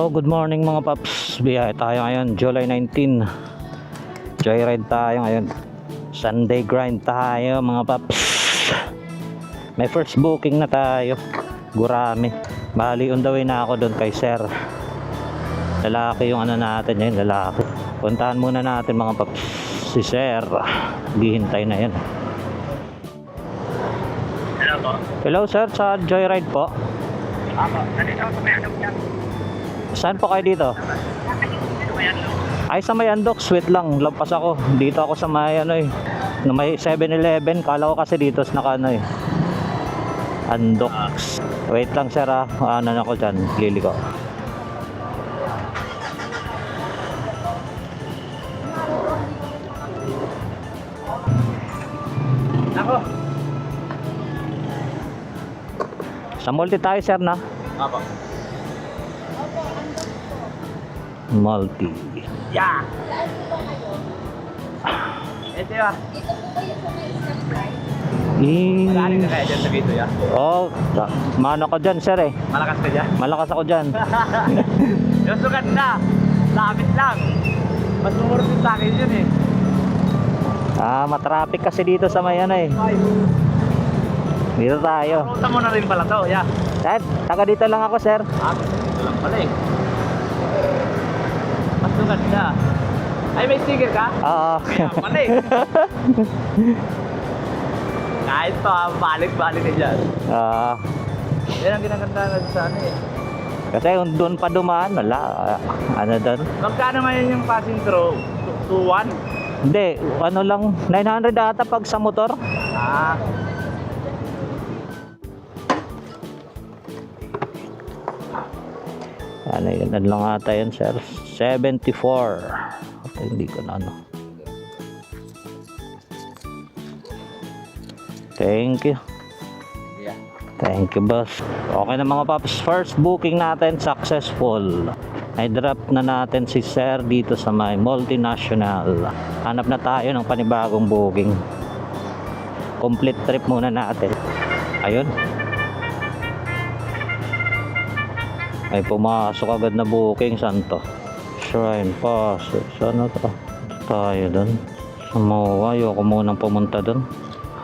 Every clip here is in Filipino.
Hello, good morning mga paps. Biyahe tayo ngayon, July 19. Joyride tayo ngayon. Sunday grind tayo mga paps. May first booking na tayo. Gurami. Bali, on the way na ako doon kay sir. Lalaki yung ano natin yun, lalaki. Puntahan muna natin mga paps si sir. Hihintay na yan. Hello po. Hello sir, sa Joyride po. Ako, nandito ako sa may andok niya. Saan po kayo dito? Dito may andok. Ay, sa may Andok, sweet lang. Lampas ako. Dito ako sa may ano eh. Na may 7-Eleven. Kala ko kasi dito sa naka ano eh. Andok. Wait lang sir ah. Ano na ako dyan. Lili ko. Ako. Sa multi tayo sir na. Ako. Multi. Yeah. Ito ya. Galing ka kaya dyan sa video ya? Oh, mano ko dyan sir eh. Malakas ka dyan? Malakas ako dyan. Yung sugat na. Lapit lang. Mas mumurot sa akin yun eh. Matraffic kasi dito sa may ano eh. Dito tayo. Ruta mo na rin pala to, ya. Sir, taga dito lang ako sir. Ito lang pala eh. Mas sugat na. Ay, may sticker ka? Oo. Kaya pala eh. Kahit pa, balik-balik ka dyan. Yan ang ginaganda na sa ano eh. Kasi kung doon pa dumaan, wala. Ano doon? Magkano ngayon yung passing through? 2-1? Hindi, ano lang, 900 ata pag sa motor. Ano yun, ano lang ata yun sir, 74. Okay, hindi ko na ano. Thank you. Yeah. Thank you boss. Okay na mga paps, first booking natin successful. Ay drop na natin si sir dito sa may multinational. Hanap na tayo ng panibagong booking. Complete trip muna natin. Ayun. Ay pumasok agad na booking. Saan to? Shrine Pass. Saan na to? Tayo dun. Sa MOA. Ayoko munang pumunta dun.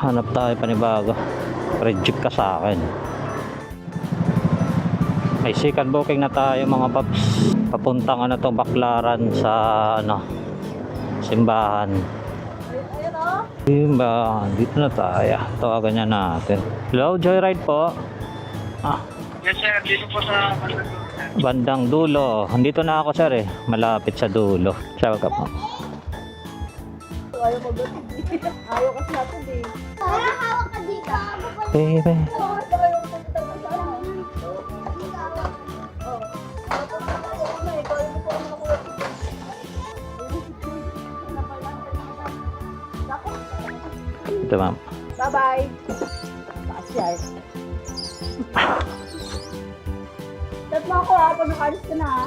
Hanap tayo panibago. Red jeep ka sa akin. May second booking na tayo mga paps. Papuntang ano to, Baclaran sa ano, simbahan. Simbahan. Dito na tayo. Tawagan niya natin. Hello, Joyride po. Yes sir, dito po sa Bandang dulo. Andito na ako sir eh. Malapit sa dulo. Siya ka po. Ayaw ko doon. Ayaw kasi natin eh. Parang hawak ka dito. Baby. Ito ma'am. Bye-bye. Taas yan. Chat mo ako ha, pag nakalis ka na ha.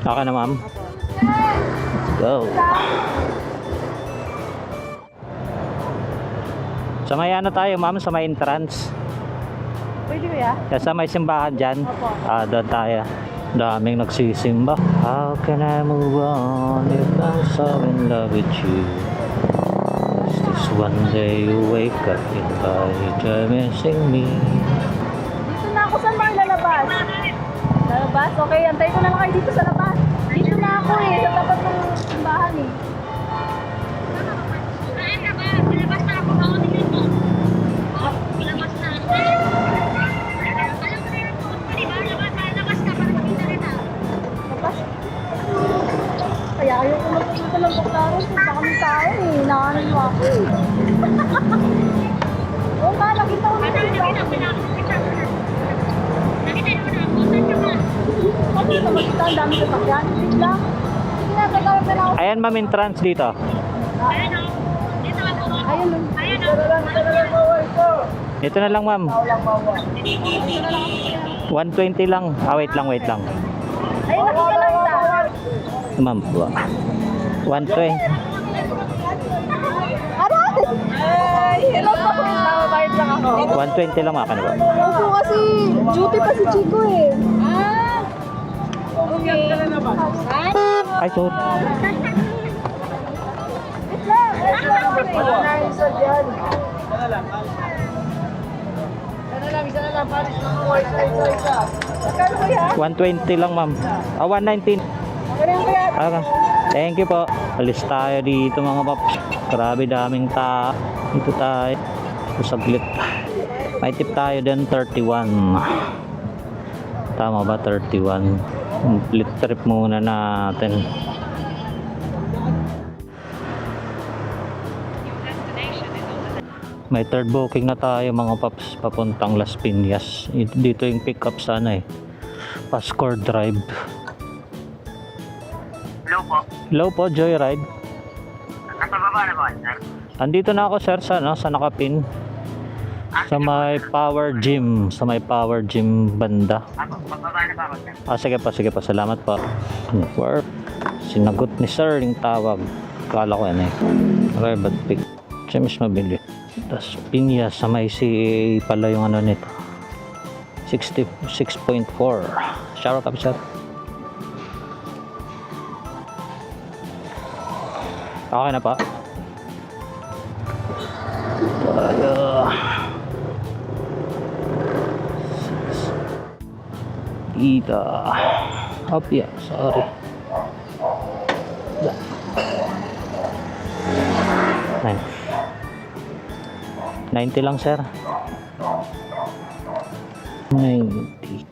Okay na ma'am. Go. Sa may ano tayo ma'am, sa may entrance. Pwede ko ya? Sa may simbahan dyan. Opo. Doon tayo. Daming nagsisimba. How can I move on if I'm so in love with you? Is this one day you wake up in bed, you're missing me? Dito na ako. Saan ba ang lalabas? Lalabas? Okay, antay ko na lang kayo dito sa labas. Dito na ako eh. Sa tapat ng simbahan eh. Kaya ayaw ko magpunta ng Baclaran kung baka may tao eh. Nakakaliwa ako eh. Oo nga, nakita ko na dito. Ano na magkita? Ang dami sa sakyan. Wait lang. Sige na, tatawag na lang ako. Ayan ma'am, entrance dito. Ayun lang. Ito na lang ma'am. 120 lang. Wait lang. Ayun, nakita lang ita. Ma'am, 120. Aray! Ay, hello po. Nakabayad lang ako. 120 lang mga kanaba. Opo, kasi duty pa si Chico eh. Okay. Ay, sorry. Magkano ba yan? 120 lang ma'am. 119. Ganyan ba yan? Okay. Thank you po. Alis tayo dito mga paps. Grabe daming dito tayo. Saglit. May tip tayo din 31. Tama ba 31? Complete trip muna natin. May third booking na tayo mga paps papuntang Las Piñas. Dito yung pick up sana eh. Pascore Drive. Hello po. Hello po, Joyride. Nasa baba na ba, sir? Andito na ako sir sa nakapin. Sa may power gym. Sa may power gym banda. Ako, pagbaba na ba ako, sir? Sige pa. Salamat po. Sinagot ni sir yung tawag. Kala ko yan eh. Arrive at pick. Siya mas mabili. Tapos Piñas sa may CA pala yung ano nito. 66.4. Shower up sir. Okay na pa. Tayo. Dito. Up yeah, sorry. Nine. 90 lang sir. 90.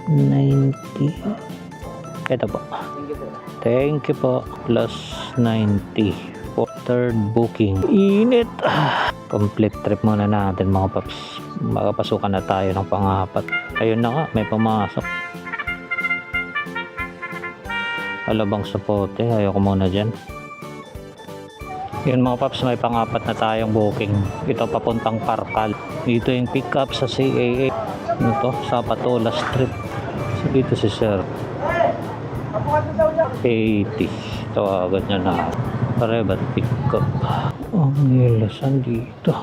90. Ito po. Thank you po. Plus 90. Third booking. Init. Complete trip muna natin mga paps. Makapasukan na tayo ng pang-apat. Ayun na nga, may pumasok. Alabang sa pote. Ayoko muna dyan. Yun mga paps, may pang-apat na tayong booking. Ito papuntang Parkal. Dito yung pick up sa CAA. Ito, sa Patola Street. So, dito si sir. 80. Tawagan niya na. Parebat pick up. Ang nilasan dito.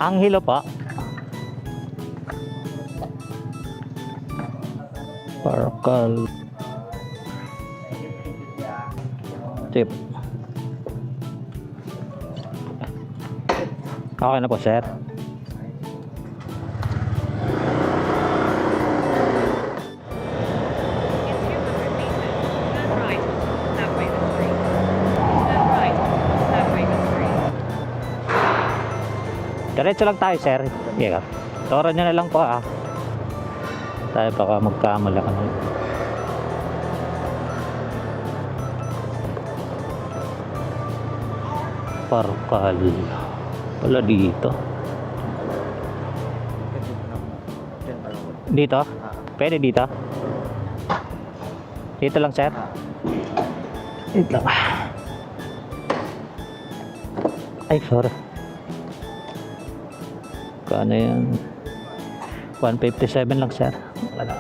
Ang hilo pa. Parkal. Tip. Okay na po sir. Diretso lang tayo sir. Yeah. Tora nyo na lang po ah. Tayo baka magkamala ka na. Parkal. Wala dito. Dito? Pwede dito? Dito lang sir? Dito lang. Ay sorry. Kano yan? 157 lang sir. Wala.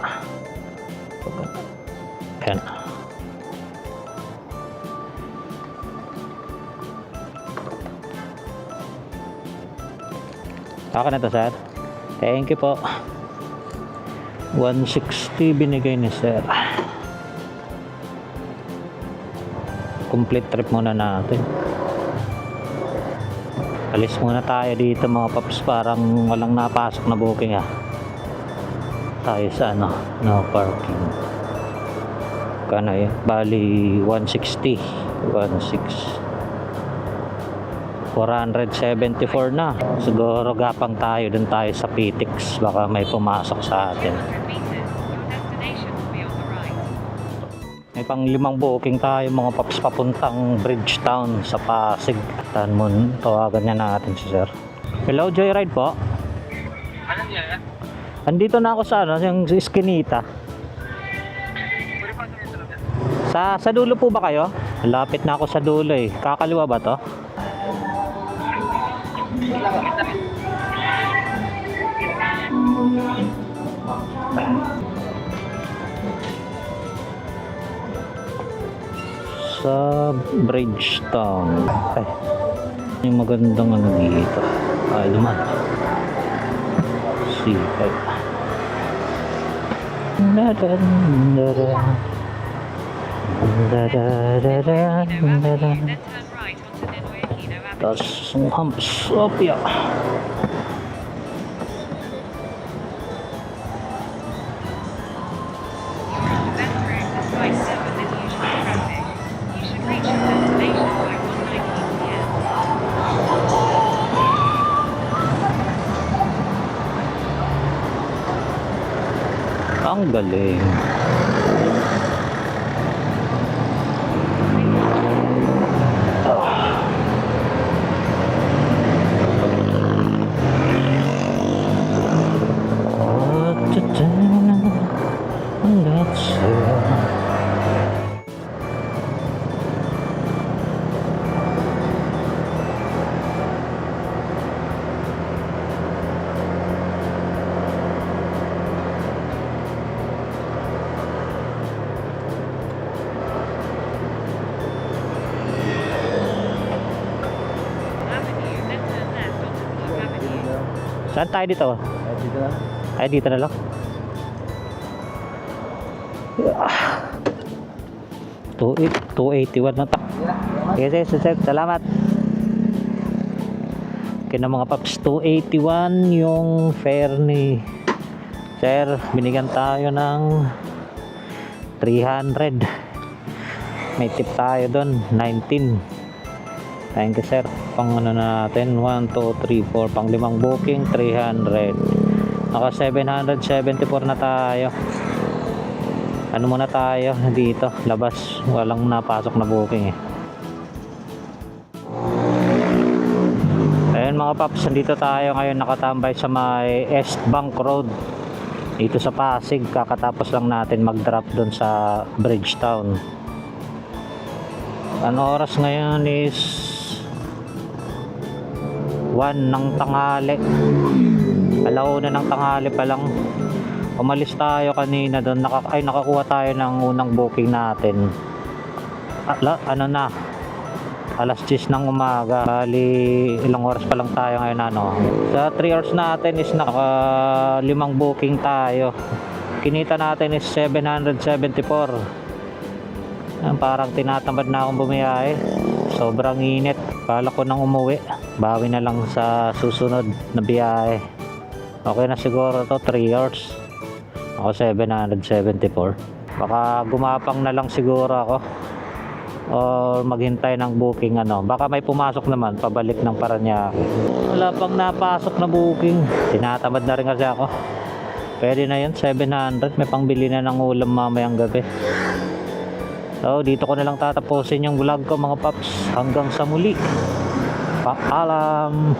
Yan. Saka na to sir. Thank you po. 160 binigay ni sir. Complete trip muna natin. Alis muna tayo dito mga paps. Parang walang napasok na booking ah. Tayo sa ano, no parking. Kano yun? Bali 160. 16 474 na. Siguro gapang tayo dun tayo sa Pitix. Baka may pumasok sa atin. May pang 5 booking tayo mga paps papuntang Bridgetown sa Pasig. Tawagan niya natin si sir. Hello, Joyride po. Anong yan? Andito na ako sa ano, yung Eskinita. Sa dulo po ba kayo? Lapit na ako sa dulo eh. Kakaliwa ba to? sa Bridgetown. Ay, yung magandang ano dito. Ay, naman. C5. Tapos yung humps. Opya. Ang galing. Saan tayo dito? Dito na. Ay, dito na lang. Ah. 281 na ta. Yes, salamat. Kaya mga paps, 281 yung fare ni Sir. Binigyan tayo ng 300. May tip tayo doon, 19. Thank you, sir. Pang ano natin, 1, 2, 3, 4. Pang 5 booking, 300. Naka 774 na tayo. Ano muna tayo dito, labas. Walang napasok na booking eh. Ayun mga paps, dito tayo ngayon nakatambay sa may East Bank Road. Dito sa Pasig, kakatapos lang natin mag-drop doon sa Bridgetown. Ano oras ngayon is 1 ng tanghali. Alauna ng tanghali pa lang. Umalis tayo kanina doon. Nakakuha tayo ng unang booking natin. Ano na? Alas 10 ng umaga. Bali, ilang oras pa lang tayo ngayon ano. Sa 3 hours natin is naka 5 booking tayo. Kinita natin is 774. Parang tinatamad na akong bumiyahe. Sobrang init. Kala ko nang umuwi. Bawi na lang sa susunod na biyahe. Okay na siguro to 3 hours. Ako 774. Baka gumapang na lang siguro ako. O maghintay ng booking ano. Baka may pumasok naman pabalik ng Paranaque. Wala pang napasok na booking. Tinatamad na rin kasi ako. Pwede na yun, 700. May pangbili na ng ulam mamayang gabi. So, dito ko na lang tatapusin yung vlog ko mga paps. Hanggang sa muli. Paalam!